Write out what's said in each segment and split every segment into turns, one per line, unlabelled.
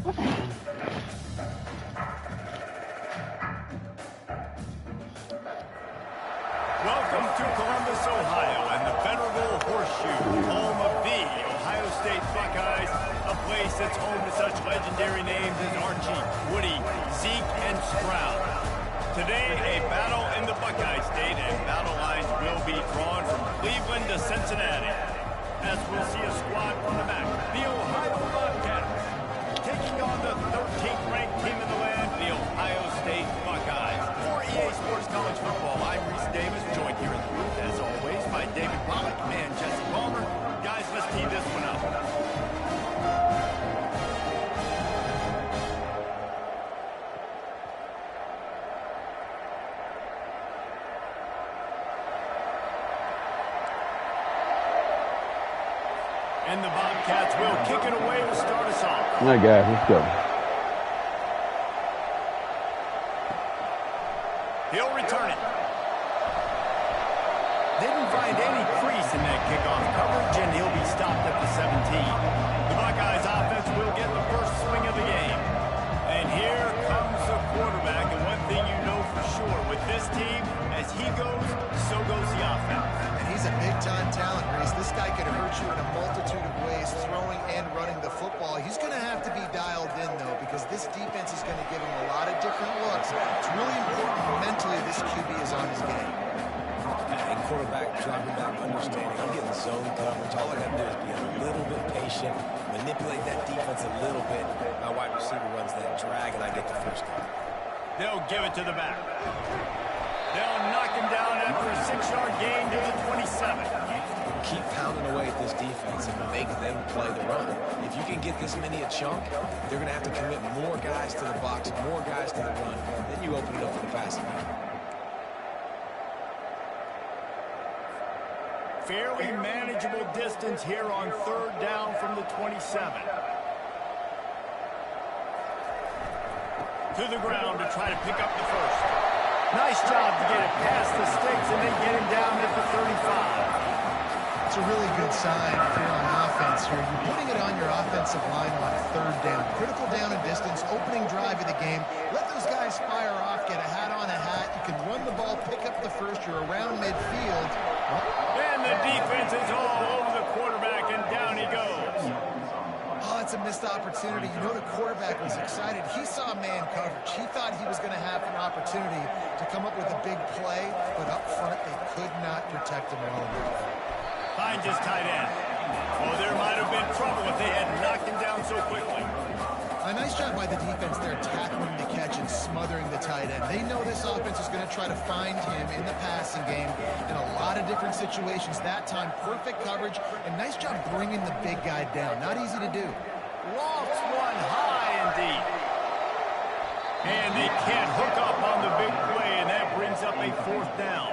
Welcome to Columbus, Ohio, and the venerable Horseshoe, home of the Ohio State Buckeyes, a place that's home to such legendary names as Archie, Woody, Zeke, and Stroud. Today, a battle in the Buckeye State, and battle lines will be drawn from Cleveland to Cincinnati. As we'll see a squad from the back, the Ohio Bobcats, taking on the 13th ranked team in the land, the Ohio State Buckeyes. For EA Sports College Football, I'm Reese Davis, joined here in the booth, as always, by David Pollack and Jesse Palmer. Guys, let's tee this one up. And the Bobcats will kick it away to start us off.
All right, guys, let's go.
He'll return it. Didn't find any crease in that kickoff coverage, and he'll be stopped at the 17. The Buckeyes offense will get the first swing of the game. And here comes the quarterback, and one thing you know for sure, with this team, as he goes, so goes the offense.
And he's a big-time talent, Reese. This guy could hurt you in a multitude of ways, throwing and running the football. He's going to have to be dialed in, though, because this defense is going to give him a lot of different looks. It's really important mentally this QB is on his game.
And quarterback dropping back, understanding I'm getting zone coverage. All I got to do is be a little bit patient, manipulate that defense a little bit. My wide receiver runs that drag, and I get the first down.
They'll give it to the back. They'll knock him down after a 6-yard gain to the 27.
Keep pounding away at this defense and make them play the run. If you can get this many a chunk, they're going to have to commit more guys to the box, more guys to the run. Then you open it up for the passing game.
Fairly manageable distance here on 3rd down from the 27. To the ground to try to pick up the first. Nice job to get it past the stakes and then get him down at the 35.
It's a really good sign if you're on offense here. You're putting it on your offensive line on 3rd down. Critical down and distance, opening drive of the game. Let those guys fire off, get a hat on a hat. You can run the ball, pick up the first. You're around midfield.
And the defense is all over the quarterback, and down he goes.
Oh, it's a missed opportunity. You know the quarterback was excited. He saw man coverage. He thought he was going to have an opportunity to come up with a big play, but up front they could not protect him well enough.
Finds his tight end. Oh, there might have been trouble if they had knocked him down so quickly.
A nice job by the defense there, tackling the catch and smothering the tight end. They know this offense is going to try to find him in the passing game in a lot of different situations. That time, perfect coverage, and nice job bringing the big guy down. Not easy to do.
Lofts one high indeed. And they can't hook up on the big play, and that brings up a 4th down.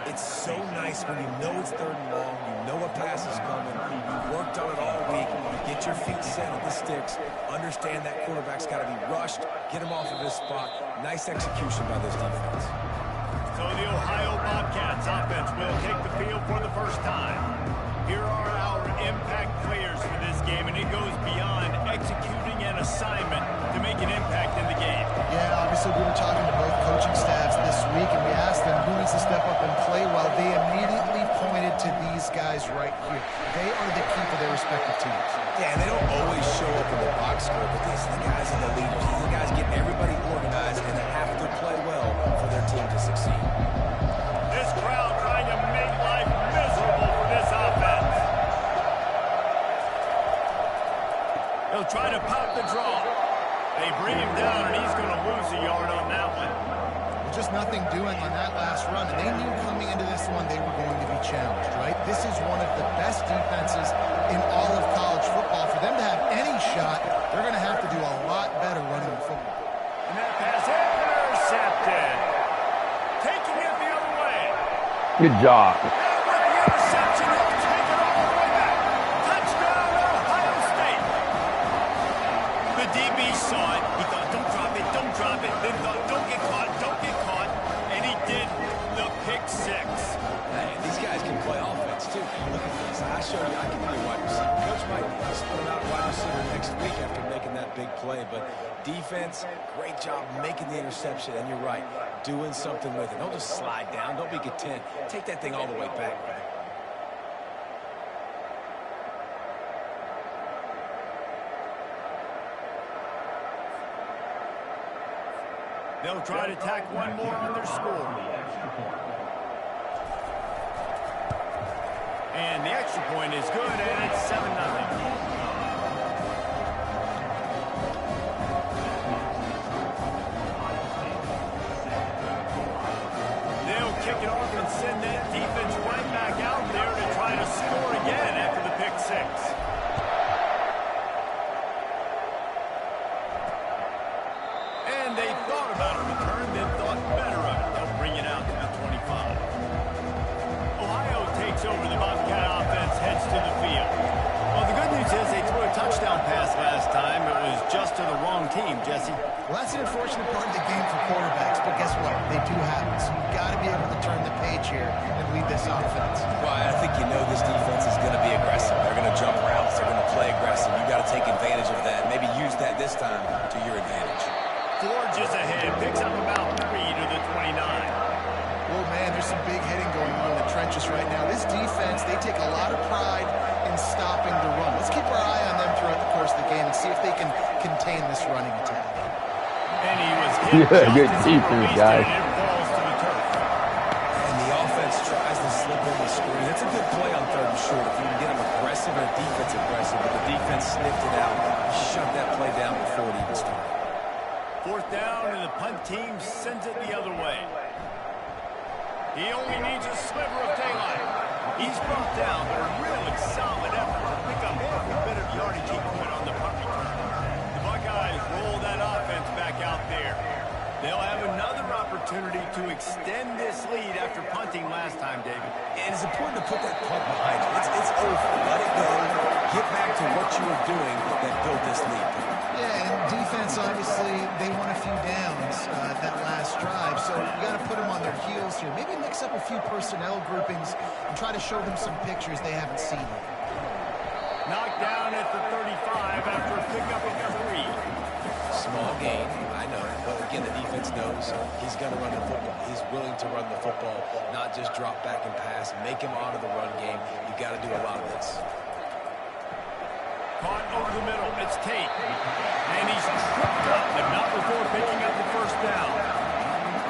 It's so nice when you know it's 3rd and long, you know a pass is coming, you worked on it all week, you get your feet set at the sticks, understand that quarterback's got to be rushed, get him off of his spot. Nice execution by this defense.
So the Ohio Bobcats offense will take the field for the first time. Here are our impact players for this game, and it goes beyond executing an assignment to make an impact in the game.
Yeah, obviously we were talking to both coaching staffs this week, and we asked them who needs to step up and play well. They immediately pointed to these guys right here. They are the key for their respective teams.
Yeah, and they don't always show up in the box score, but these are the guys and the leaders. These are the guys get everybody organized and have to play well for their team to succeed.
This crowd trying to make life miserable for this offense. They'll try to pop the draw. They bring him down, and he's going to lose a yard on that one.
Just nothing doing on that last run, and they knew coming into this one they were going to be challenged, right? This is one of the best defenses in all of college football. For them to have any shot, they're going to have to do a lot better running the football.
And that pass intercepted. Taking it the other way.
Good job.
And with the interception, he'll take it all the way back. Touchdown, Ohio State. The DB saw it. He thought, don't drop it, don't drop it. Then thought, don't get caught, don't get caught. And he did the pick 6.
Hey, these guys can play offense, too. Look at this. I showed you I can be a wide receiver. Coach might split him out wide receiver next week after making that big play. But defense, great job making the interception. And you're right, doing something with it. Don't just slide down. Don't be content. Take that thing all the way back.
They'll try to tack one more on their score. And the extra point is good, and it's 7-0. They'll kick it off and send that defense right back out there to try to score again after the pick six. And they thought about a return, then thought better of it. They'll bring it out to the 25. Ohio takes over the Bobcat offense, heads to the field. Well, the good news is they threw a touchdown pass last time. It was just to the wrong team, Jesse.
Well, that's an unfortunate part of the game for quarterbacks, but guess what? They do have it, so you've got to be able to turn the page here and lead this offense.
Well, I think you know this defense is going to be aggressive. They're going to jump routes. They're going to play aggressive. You've got to take advantage of that. Maybe use that this time to your advantage.
Forges ahead, picks up about 3 to the 29.
Oh, man, there's some big hitting going on in the trenches right now. This defense, they take a lot of pride in stopping the run. Let's keep our eye on them throughout the course of the game and see if they can contain this running attack.
And he was hit
good defense, guys.
And it falls to the turf.
And the offense tries to slip in the screen. That's a good play on 3rd and short. If you can get them aggressive and defense aggressive, but the defense sniffed it out, shut that play down before it even started.
4th down, and the punt team sends it the other way. He only needs a sliver of daylight. He's brought down, but a really solid effort to pick up every bit of yardage he could on the punt return. The Buckeyes roll that offense back out there. They'll have another opportunity to extend this lead after punting last time, David.
And it's important to put that punt behind you. It's over. Let it go. Get back to what you were doing that built this lead.
Yeah, and defense, obviously, they won a few downs that last drive, so you got to put them on their heels here. Maybe mix up a few personnel groupings and try to show them some pictures they haven't seen yet.
Knocked down at the 35 after a pickup of 3.
Small gain, I know, but again, the defense knows he's going to run the football. He's willing to run the football, not just drop back and pass, make him out of the run game. You got to do a lot of this.
Caught over the middle, it's Tate. And he's tripped up, but not before picking up the 1st down.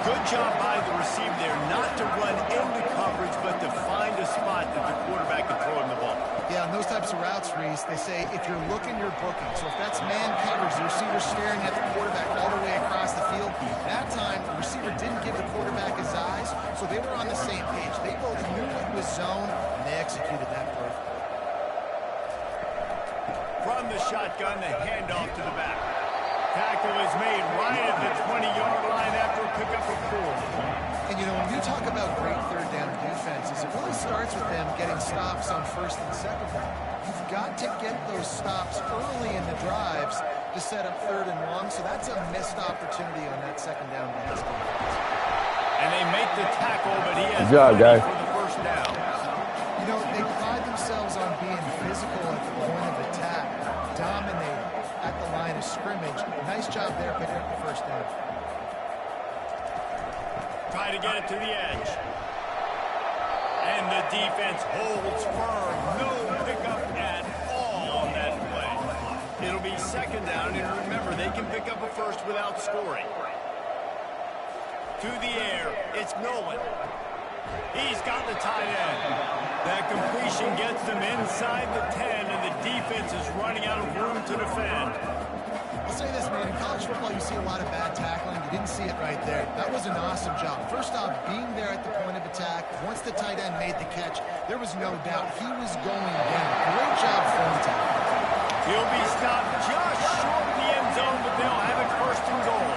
Good job by the receiver there, not to run into coverage, but to find a spot that the quarterback can throw him the ball.
Yeah, on those types of routes, Reese, they say if you're looking, you're booking. So if that's man coverage, the receiver's staring at the quarterback all the way across the field. That time, the receiver didn't give the quarterback his eyes, so they were on the same page. They both knew it was zone, and they executed that perfectly.
From the shotgun, the handoff to the back. Tackle is made right at the 20-yard line after a pickup of 4.
And, you know, when you talk about great 3rd down defenses, it really starts with them getting stops on 1st and 2nd down. You've got to get those stops early in the drives to set up 3rd and long, so that's a missed opportunity on that 2nd down pass.
And they make the tackle, but he has
Good job, guys.
for the 1st down.
You know, they pride themselves on being physical at the point of attack, dominating at the line of scrimmage. Nice job there picking up the 1st down.
Try to get it to the edge. And the defense holds firm. No pickup at all on that play. It'll be 2nd down, and remember, they can pick up a 1st without scoring. To the air, it's Nolan. He's got the tight end. That completion gets them inside the 10, and the defense is running out of room to defend.
I'll say this, man. In college football, you see a lot of bad tackling. You didn't see it right there. That was an awesome job. First off, being there at the point of attack. Once the tight end made the catch, there was no doubt he was going down. Great job from tackle.
He'll be stopped just short of the end zone, but they'll have it 1st and goal.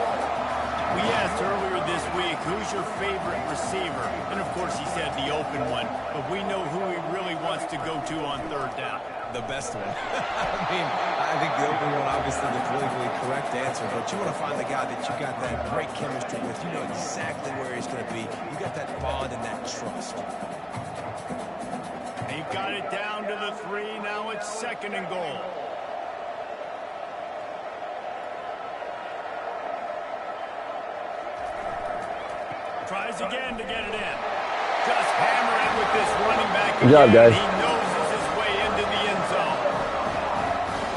We asked earlier this week, who's your favorite receiver? And, of course, he said the open one. But we know who he really wants to go to on 3rd down.
The best one. I think the open one, obviously, the politically correct answer. But you want to find the guy that you got that great chemistry with. You know exactly where he's going to be. You got that bond and that trust.
He got it down to the 3. Now it's 2nd and goal. Tries again to get it in. Just hammering with this running back.
Good job, guys.
He noses his way into the end zone.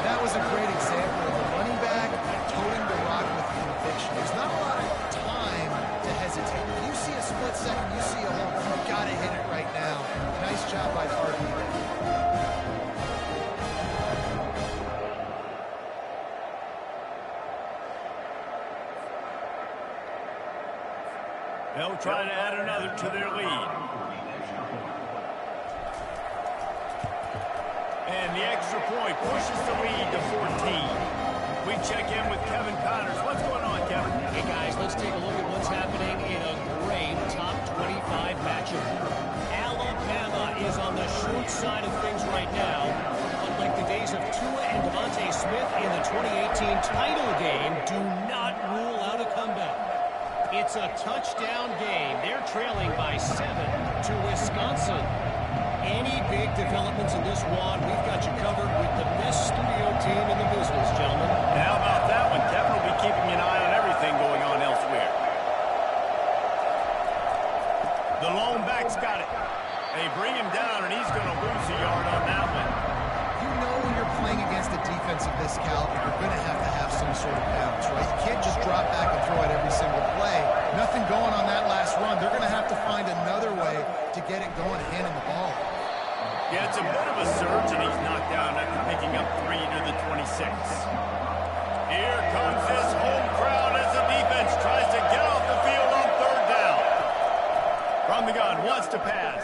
That was a great example of a running back toting the rock with conviction. There's not a lot of time to hesitate. If you see a split second, you see a hole, you've got to hit it right now. Nice job by Harvey.
They'll try to add another to their lead. And the extra point pushes the lead to 14. We check in with Kevin Connors. What's going on, Kevin?
Hey, guys, let's take a look at what's happening in a great top 25 matchup. Alabama is on the short side of things right now. Unlike the days of Tua and Devontae Smith in the 2018 title game, do not rule out a comeback. It's a touchdown game. They're trailing by 7 to Wisconsin. Any big developments in this one, we've got you covered with the best studio team in the business, gentlemen.
And how about that one? Kevin will be keeping an eye on everything going on elsewhere. The lone back's got it. They bring him down, and he's going to lose a yard on that one.
You know when you're playing against a defense of this caliber, you're going to have some sort of balance, right? You can't just drop back and throw it every single play. Nothing going on that last run. They're going to have to find another way to get it going, handing the ball.
Yeah, it's a bit of a surge, and he's knocked down after picking up 3 to the 26. Here comes this home crowd as the defense tries to get off the field on 3rd down. From the gun, wants to pass.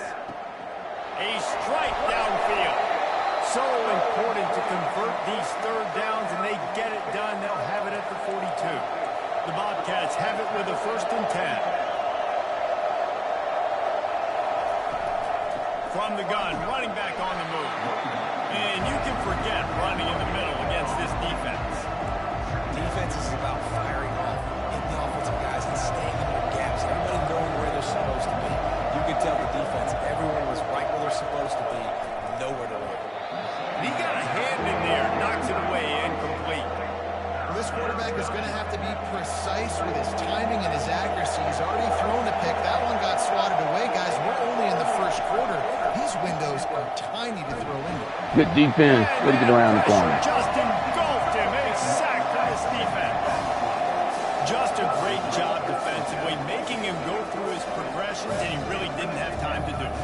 A strike downfield. So important to convert these 3rd downs, and they get it done. They'll have it at the 42. The Bobcats have it with a 1st and 10. From the gun, running back on the move. And you can forget running in the middle against this defense.
Defense is about firing off, hitting the offensive guys and staying in their gaps. Everybody knowing where they're supposed to be. You can tell the defense, everyone was right where they're supposed to be, nowhere to run.
He got a hand in there, knocks it away, incomplete.
Well, this quarterback is going to have to be precise with his timing and his accuracy. He's already thrown a pick. That one got swatted away, guys. We're only in the 1st quarter. These windows are tiny to throw in.
Good defense. Way to get around the corner.
Just engulfed him. A sack for this defense. Just a great job defensively, making him go through his progressions, and he really didn't have time to do it.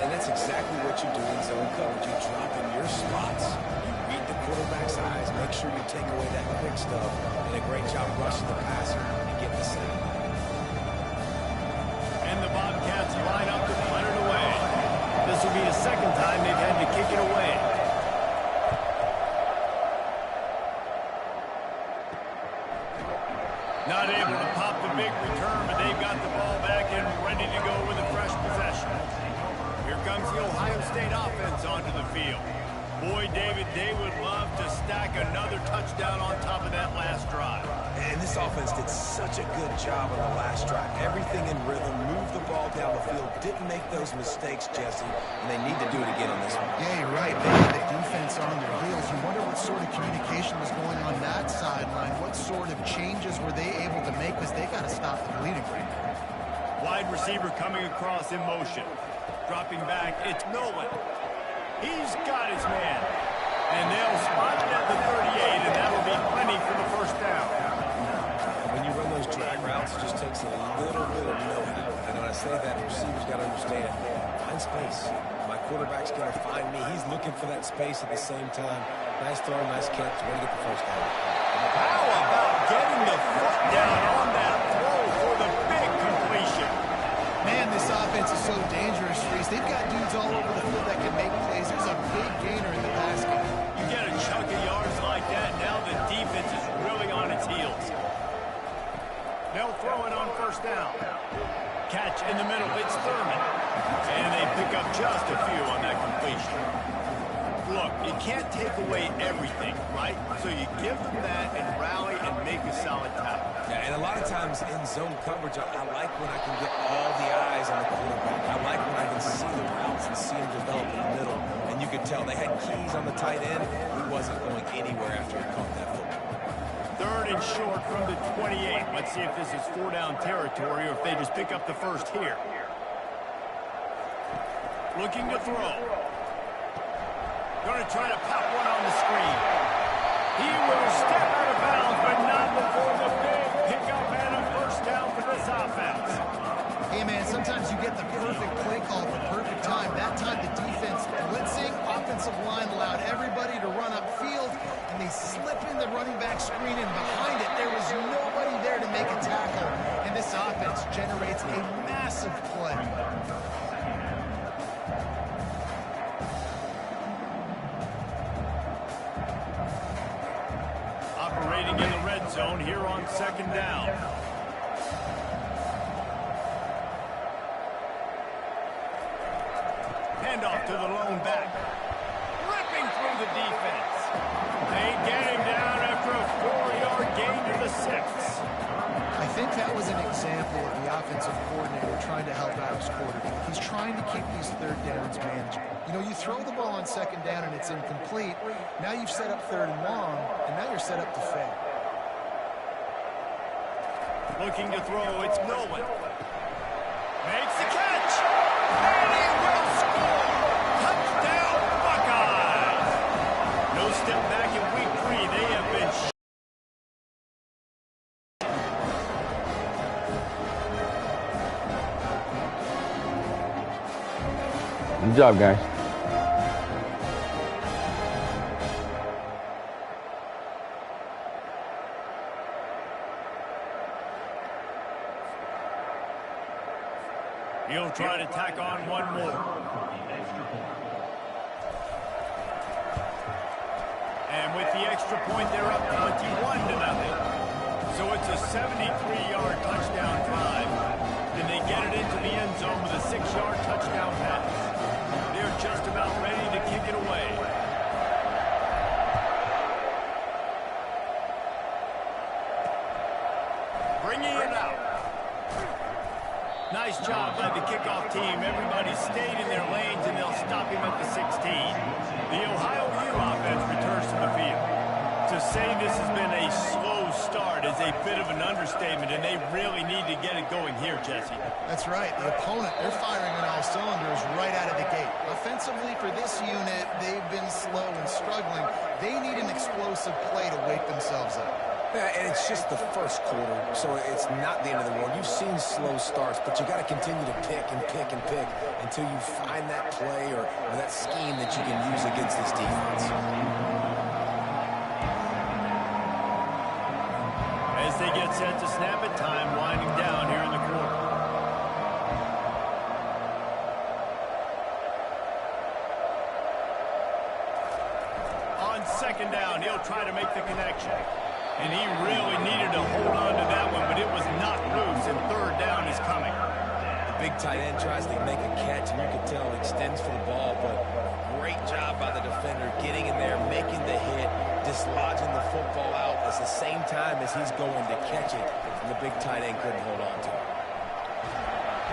And that's exactly what you do in zone coverage. You drop in your spots. You read the quarterback's eyes. Make sure you take away that quick stuff. And a great job rushing the passer and get the sack.
And the Bobcats line up to punt it away. This will be the 2nd time they've had to kick it away. Not able to pop the big return, but they've got the ball back and ready to go with a fresh possession. Here comes the Ohio State offense onto the field. Boy, David, they would love to stack another touchdown on top of that last drive.
And this offense did such a good job on the last drive. Everything in rhythm, moved the ball down the field, didn't make those mistakes, Jesse, and they need to do it again on this one.
Yeah, you're right. They had the defense on their heels. You wonder what sort of communication was going on that sideline. What sort of changes were they able to make, because they got to stop the bleeding right now.
Wide receiver coming across in motion. Dropping back, it's Nolan. He's got his man. And they'll spot it at the 38, and that'll be plenty for the 1st down.
When you run those drag routes, it just takes a little bit of know-how. And when I say that, receivers got to understand, find space. My quarterback's going to find me. He's looking for that space at the same time. Nice throw, nice catch. Way to get the 1st down.
How about getting the foot down on that throw for the big completion?
Man, this offense is so dangerous, Reese. They've got dudes all over the field that can make plays. There's a big gainer in the basket.
You get a chunk of yards like that, now the defense is really on its heels. They'll throw it on 1st down. Catch in the middle, it's Thurman. And they pick up just a few on that completion. Look, you can't take away everything, right? So you give them that and rally and make a solid tackle.
Yeah, and a lot of times in zone coverage, I like when I can get all the eyes on the quarterback. I like when I can see the routes and see him develop in the middle. And you could tell they had keys on the tight end. He wasn't going anywhere after he caught that football.
3rd 3rd and short from the 28. Let's see if this is 4-down territory or if they just pick up the first here. Looking to throw. Going to try to pop one on the screen. He will step out of bounds, but not before the big pickup and a first down for this offense.
Hey, man, sometimes you get the perfect play call at the perfect time. That time the defense blitzing, offensive line allowed everybody to run upfield, and they slip in the running back screen, and behind it there was nobody there to make a tackle, and this offense generates a massive play.
Operating in the red zone here on 2nd down. Handoff to the lone back. Ripping through the defense. They get him down after a 4-yard gain to the 6.
I think that was an example of the offensive coordinator trying to help out his quarterback. He's trying to keep these 3rd downs manageable. You know, you throw the ball on 2nd down and it's incomplete. Now you've set up 3rd and long, and now you're set up to fail.
Looking to throw, it's Nolan. Makes the catch. And he will score. Touchdown, Buckeyes. No step back in week 3. They have been
Good job, guys.
He'll try to tack on one more. And with the extra point, they're up 21-0. So it's a 73-yard touchdown drive. And they get it into the end zone with a 6-yard touchdown pass. They're just about ready to kick it away. Bringing it out. Nice job by the kickoff team. Everybody stayed in their lanes, and they'll stop him at the 16. The Ohio U offense returns to the field. To say this has been a slow start is a bit of an understatement, and they really need to get it going here, Jesse.
That's right. The opponent, they're firing on all cylinders right out of the gate. Offensively, for this unit, they've been slow and struggling. They need an explosive play to wake themselves up.
Yeah, and it's just the first quarter, so it's not the end of the world. You've seen slow starts, but you got to continue to pick and pick and pick until you find that play or that scheme that you can use against this defense.
As they get set to snap it, time winding down here in the quarter. On 2nd down, he'll try to make the connection. And he really needed to hold on to that one, but it was not loose, and 3rd down is coming.
The big tight end tries to make a catch, and you can tell he extends for the ball, but great job by the defender getting in there, making the hit, dislodging the football out at the same time as he's going to catch it, and the big tight end couldn't hold on to it.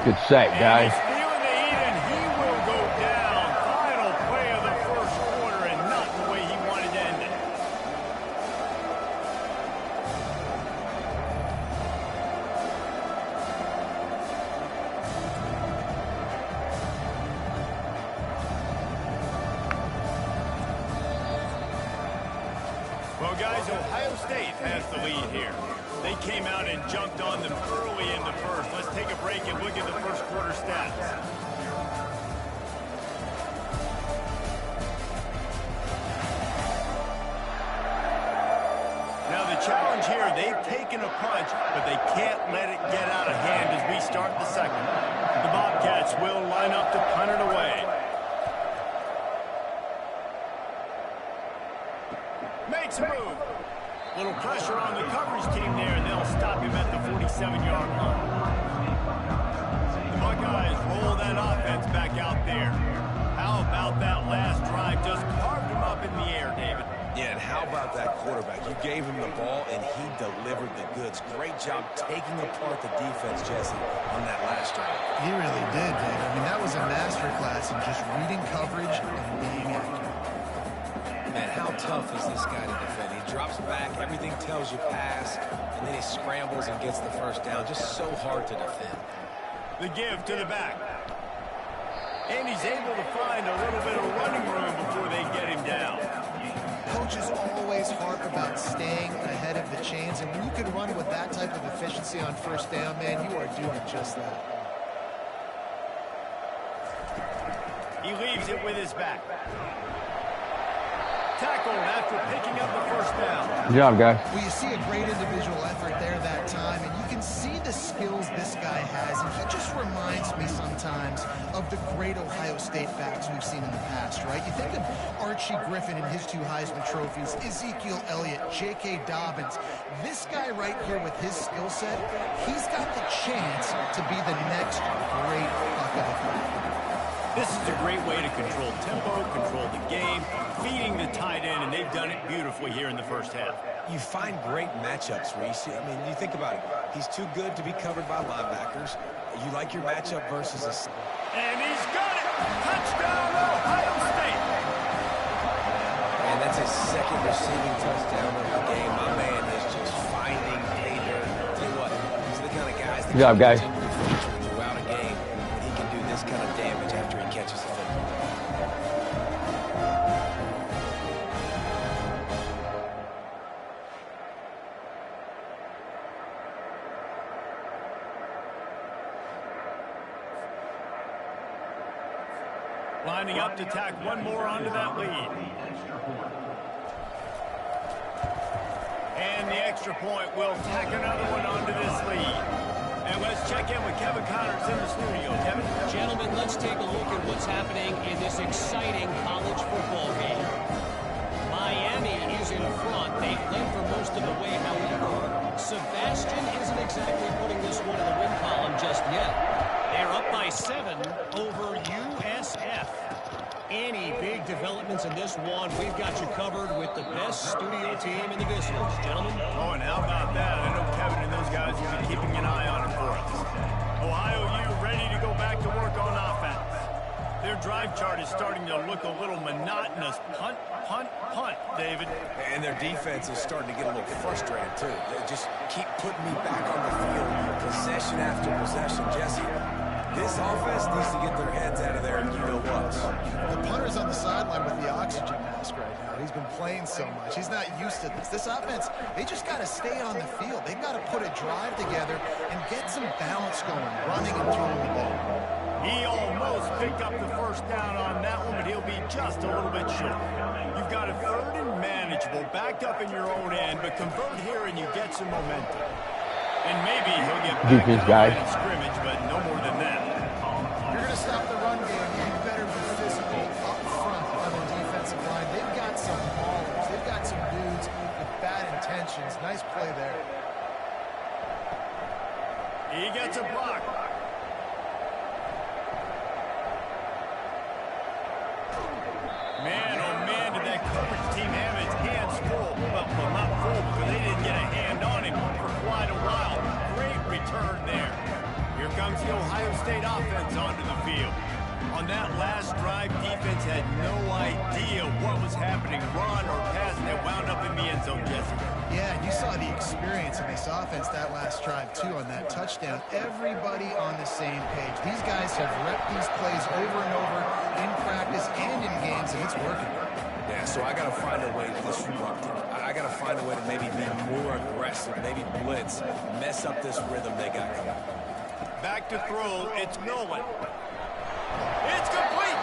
Good sack, guys.
And he's feeling the heat, and he will go down. Final play of the first quarter, and not the way he wanted to end it. Well, guys, Ohio State has the lead here. They came out and jumped on them early in the first. Let's take a break and look at the first quarter stats. Now, the challenge here, they've taken a punch, but they can't let it get out of hand as we start the second. The Bobcats will line up to punt it away. Makes a move. Little pressure on the coverage team there, and they'll stop him at the 47-yard line. The Buckeyes roll that offense back out there. How about that last drive? Just carved him up in the air, David.
Yeah, and how about that quarterback? You gave him the ball, and he delivered the goods. Great job taking apart the defense, Jesse, on that last drive.
He really did, David. I mean, that was a masterclass in just reading coverage and being accurate.
Man, how tough is this guy to defend? He drops back, everything tells you pass, and then he scrambles and gets the first down. Just so hard to defend.
The give to the back. And he's able to find a little bit of running room before they get him down.
Coaches always harp about staying ahead of the chains, and when you can run with that type of efficiency on first down, man, you are doing just that.
He leaves it with his back. Tackled after picking up the first down.
Good job, guys.
Well, you see a great individual effort there that time, and you can see the skills this guy has, and he just reminds me sometimes of the great Ohio State backs we've seen in the past, right? You think of Archie Griffin and his 2 Heisman trophies, Ezekiel Elliott, J.K. Dobbins. This guy right here with his skill set, he's got the chance to be the next great Buckeye.
This is a great way to control tempo, control the game, feeding the tight end, and they've done it beautifully here in the first half.
You find great matchups, Reese. I mean, you think about it. He's too good to be covered by linebackers. You like your matchup versus a...
And he's got it! Touchdown, Ohio State!
And that's his second receiving touchdown of the game. My man is just finding pay dirt. Tell you what, these are the kind of guys that...
Good job, guys.
Throughout a game, and he can do this kind of damage after he catches the football.
Lining up to tack one more onto that lead. And the extra point will tack another one onto this lead. And let's check in with Kevin Connors in the studio. Kevin?
Gentlemen, let's take a look at what's happening in this exciting college football game. Miami is in front. They've led for most of the way. However, Sebastian isn't exactly putting this one in the win column just yet. They're up by 7 over USF. Any big developments in this one, we've got you covered with the best studio team in the business, gentlemen.
Oh, and how about that? I know Kevin and those guys will be keeping an eye on it for us. Ohio U ready to go back to work on offense. Their drive chart is starting to look a little monotonous. Punt, punt, punt, David.
And their defense is starting to get a little frustrated, too. They just keep putting me back on the field, possession after possession. Jesse, this offense needs to get their heads out of there, and you know what.
The punter's on the sideline with the oxygen mask right now. He's been playing so much. He's not used to this. This offense, they just got to stay on the field. They've got to put a drive together and get some balance going, running and throwing the ball.
He almost picked up the first down on that one, but he'll be just a little bit short. You've got a third and manageable, backed up in your own end, but convert here and you get some momentum. And maybe he'll get back
Defense,
to the
guys.
line of scrimmage, but no more than that.
If you're going to stop the run game, you better be physical up front on the defensive line. They've got some maulers. They've got some dudes with bad intentions. Nice play there.
He gets a block. Man, oh man, did that coverage team have its hands full. Well, not full, because they didn't get a hand on him for quite a while. Great return there. Here comes the Ohio State offense onto the field. On that last drive, defense had no idea what was happening, run or pass, and they wound up in the end zone, Jesse.
Yeah, you saw the experience in this offense that last drive, too, on that touchdown. Everybody on the same page. These guys have repped these plays over and over in practice and in games, and it's working.
Yeah, so I got to find a way to disrupt it. I got to find a way to maybe be more aggressive, maybe blitz, mess up this rhythm they got going.
Back to throw, it's Nolan. It's complete.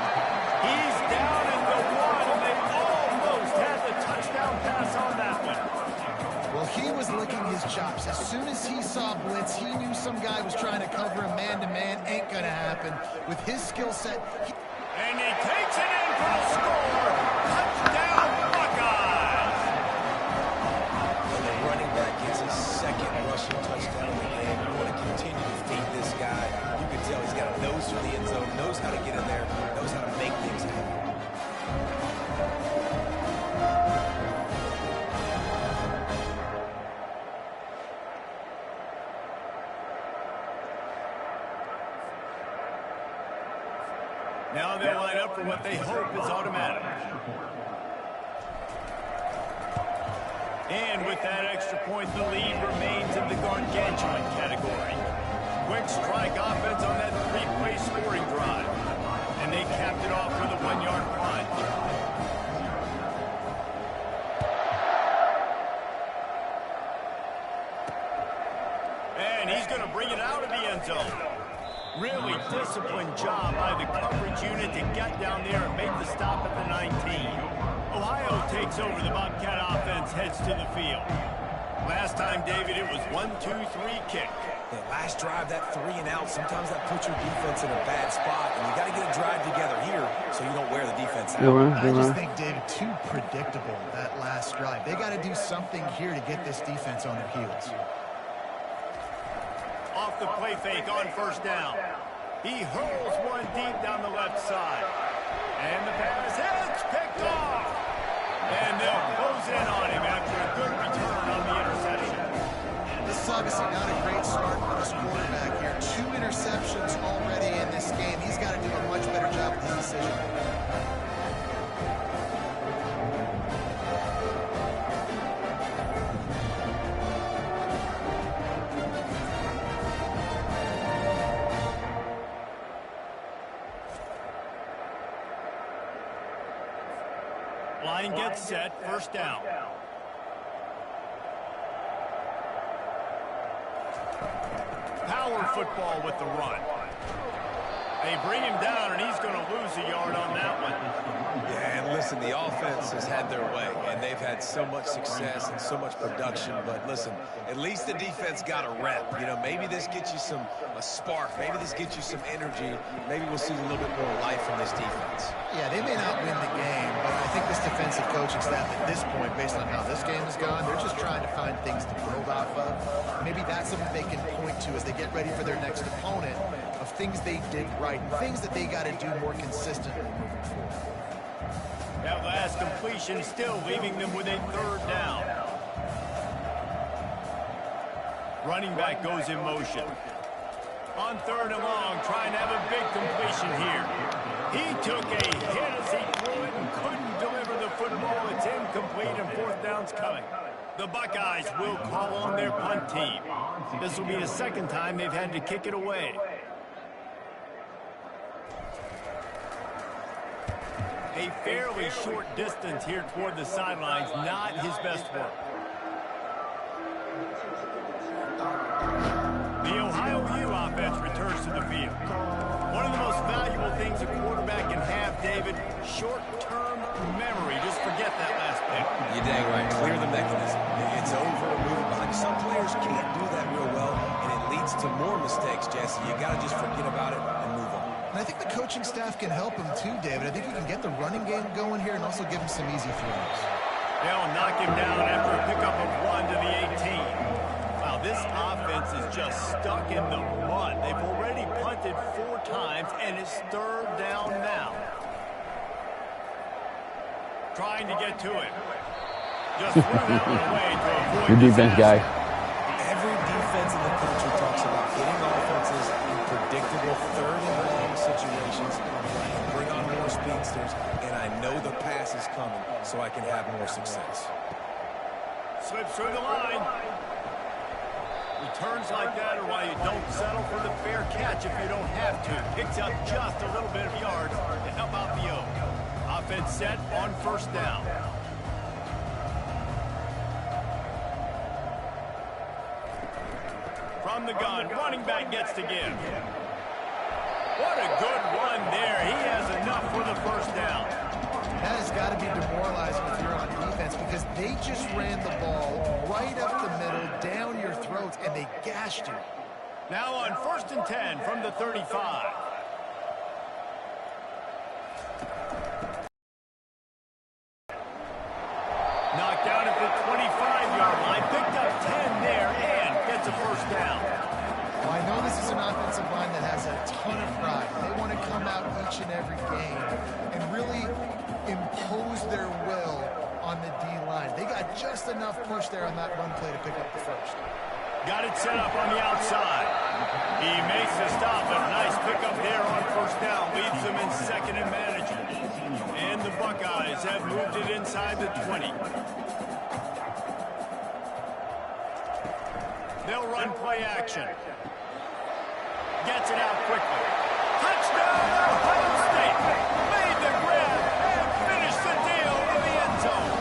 He's down in the one, and they almost had the touchdown pass on that one.
Well, he was licking his chops. As soon as he saw blitz, he knew some guy was trying to cover him man-to-man. Ain't going to happen. With his skill set...
And he takes it in for a score. Touchdown, Buckeyes.
And the running back gets his second rushing touchdown of the game. You want to continue to feed this guy. You can tell he's got a nose for the end zone, knows how to get in there, knows how to make things happen.
Now they'll line up for what they hope is automatic. And with that extra point, the lead remains in the gargantuan category. Quick strike offense on that three-play scoring drive. And they capped it off with a one-yard punt. And he's going to bring it out of the end zone. Really disciplined job by the coverage unit to get down there and make the stop at the 19. Ohio takes over. The Bobcat offense heads to the field. Last time, David, it was 1-2-3 kick.
That last drive, that 3 and out, sometimes that puts your defense in a bad spot, and you got to get a drive together here so you don't wear the defense out.
I just think, David, too predictable, that last drive. They got to do something here to get this defense on their heels.
Off the play fake on first down. He hurls one deep down the left side. And the pass hits, picked off. And they'll close in on him after a good return on the interception.
This is obviously not a great start for this quarterback here. 2 interceptions already in this game. He's got to do a much better job with his decision.
Line gets set, first down. Power football with the run. They bring him down, and he's going to lose a yard on that one.
Yeah, and listen, the offense has had their way, and they've had so much success and so much production. But listen, at least the defense got a rep. You know, maybe this gets you a spark. Maybe this gets you some energy. Maybe we'll see a little bit more life from this defense.
Yeah, they may not win the game, but I think this defensive coaching staff at this point, based on how this game has gone, they're just trying to find things to build off of. Maybe that's something they can point to as they get ready for their next opponent, of things they did right, things that they got to do more consistently moving forward.
That last completion still leaving them with a third down. Running back goes in motion. On third and long, trying to have a big completion here. He took a hit as he threw it and couldn't deliver the football. It's incomplete and fourth down's coming. The Buckeyes will call on their punt team. This will be the second time they've had to kick it away. A fairly short distance here toward the sidelines, not his best work. The Ohio U offense returns to the field. One of the most valuable things a quarterback can have, David, short-term memory. Just forget that last pick.
You're dang right. Clear the mechanism. It's over and moving behind. Some players can't do that real well, and it leads to more mistakes, Jesse. You got to just forget about it and move on.
And I think the coaching staff can help him too, David. I think he can get the running game going here and also give him some easy throws.
They'll knock him down after a pickup of 1 to the 18. Wow, this offense is just stuck in the mud. They've already punted 4 times, and it's third down now. Trying to get to it. Just threw that one away to avoid
Good defense, guy.
Every defense in the country talks about getting offenses in predictable third and long situations. Bring on more speedsters, and I know the pass is coming, so I can have more success.
Slips through the line. Returns like that are why you don't settle for the fair catch if you don't have to. Picks up just a little bit of yards to help out the Oak. Offense set on first down. From the gun, running back gets to give. What a good run there. He has enough for the first down.
That has got to be demoralizing if you're on defense because they just ran the ball right up the middle, down your throats, and they gashed you.
Now on first and 10 from the 35. Knocked down at the 25-yard line. Picked up 10 there and gets a first down.
Well, I know this is an offensive line that has a ton of pride. They want to come out each and every game and really impose their will on the D-line. They got just enough push there on that run play to pick up the first.
Got it set up on the outside. He makes the stop, but a nice pickup there on first down. Leads them in second and manageable. And the Buckeyes have moved it inside the 20. They'll run play action. Gets it out quickly. Touchdown, Ohio State. Made the grab and finished the deal in the end zone.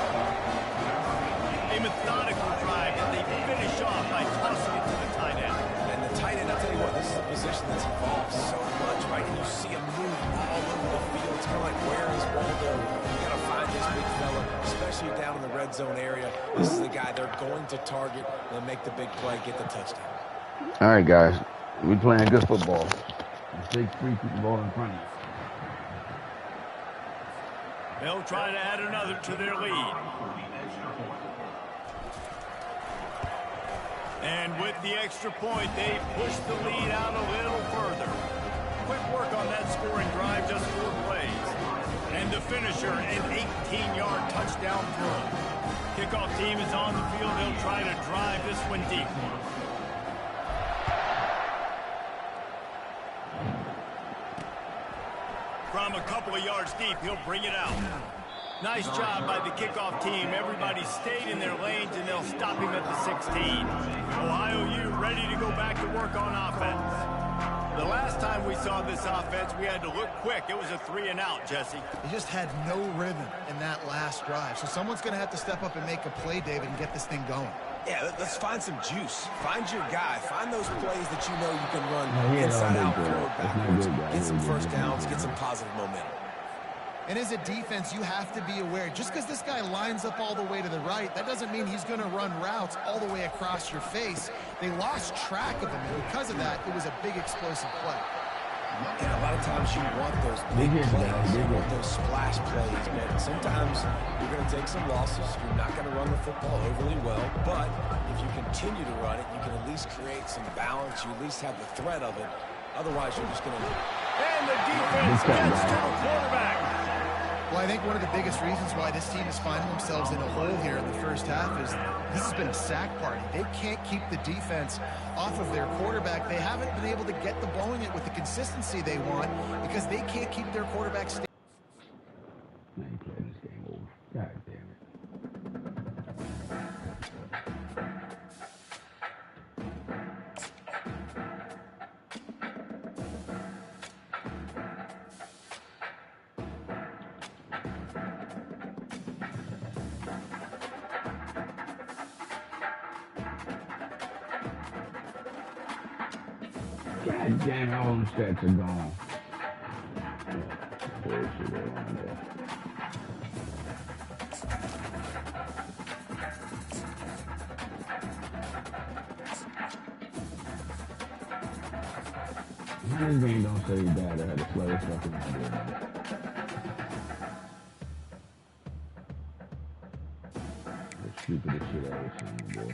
A methodical drive that they finish off by tossing it to the tight end.
And the tight end, I'll tell you what, this is a position that's evolved so much, right? And you see him move all over the field. It's kind of like, where is Waldo? You got to find this big fella, especially down in the red zone area. This is the guy they're going to target and make the big play, get the touchdown.
All right, guys. We're playing good football. Big free keep the ball in front of you.
They'll try to add another to their lead. And with the extra point, they push the lead out a little further. Quick work on that scoring drive, just 4 plays. And the finisher, an 18-yard touchdown throw. Kickoff team is on the field. They'll try to drive this one deep. From a couple of yards deep, he'll bring it out. Nice job by the kickoff team. Everybody stayed in their lanes, and they'll stop him at the 16. Ohio U ready to go back to work on offense. The last time we saw this offense, we had to look quick. It was a 3-and-out, Jesse.
He just had no rhythm in that last drive. So someone's going to have to step up and make a play, David, and get this thing going.
Yeah, let's find some juice. Find your guy. Find those plays that you know you can run inside out, forward, backwards. Get some first downs, get some positive momentum.
And as a defense, you have to be aware, just because this guy lines up all the way to the right, that doesn't mean he's going to run routes all the way across your face. They lost track of him, and because of that, it was a big explosive play.
And a lot of times you want those big plays, you want those splash plays, but sometimes you're going to take some losses. You're not going to run the football overly well, but if you continue to run it, you can at least create some balance. You at least have the threat of it. Otherwise, you're just going to...
And the defense gets to the quarterback.
Well, I think one of the biggest reasons why this team is finding themselves in a hole here in the first half is this has been a sack party. They can't keep the defense off of their quarterback. They haven't been able to get the ball in it with the consistency they want because they can't keep their quarterback stable.
I ain't playing this game over. God damn it. God damn it, all them stats are gone. Bullshit around there. This game don't say that I had to slow this fucking idea. The stupidest shit I ever seen, boy.